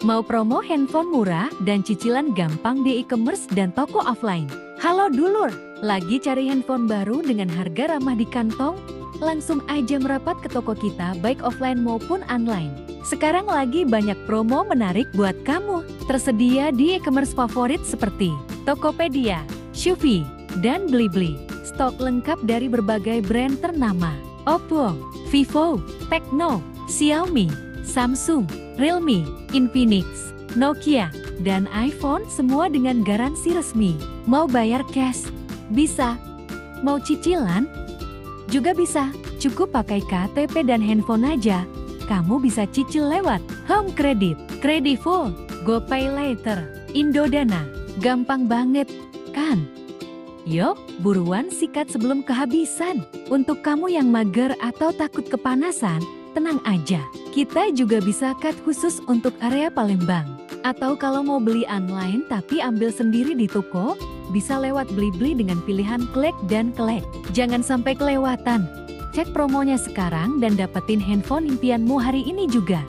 Mau promo handphone murah dan cicilan gampang di e-commerce dan toko offline? Halo Dulur, lagi cari handphone baru dengan harga ramah di kantong? Langsung aja merapat ke toko kita baik offline maupun online. Sekarang lagi banyak promo menarik buat kamu. Tersedia di e-commerce favorit seperti Tokopedia, Shopee, dan Blibli. Stok lengkap dari berbagai brand ternama. Oppo, Vivo, Tecno, Xiaomi, Samsung, Realme, Infinix, Nokia, dan iPhone semua dengan garansi resmi. Mau bayar cash? Bisa. Mau cicilan? Juga bisa. Cukup pakai KTP dan handphone aja. Kamu bisa cicil lewat Home Credit, Kredivo, GoPay Later, Indodana. Gampang banget, kan? Yuk, buruan sikat sebelum kehabisan. Untuk kamu yang mager atau takut kepanasan, tenang aja. Kita juga bisa cut khusus untuk area Palembang. Atau kalau mau beli online tapi ambil sendiri di toko, bisa lewat Blibli dengan pilihan klik dan collect. Jangan sampai kelewatan. Cek promonya sekarang dan dapetin handphone impianmu hari ini juga.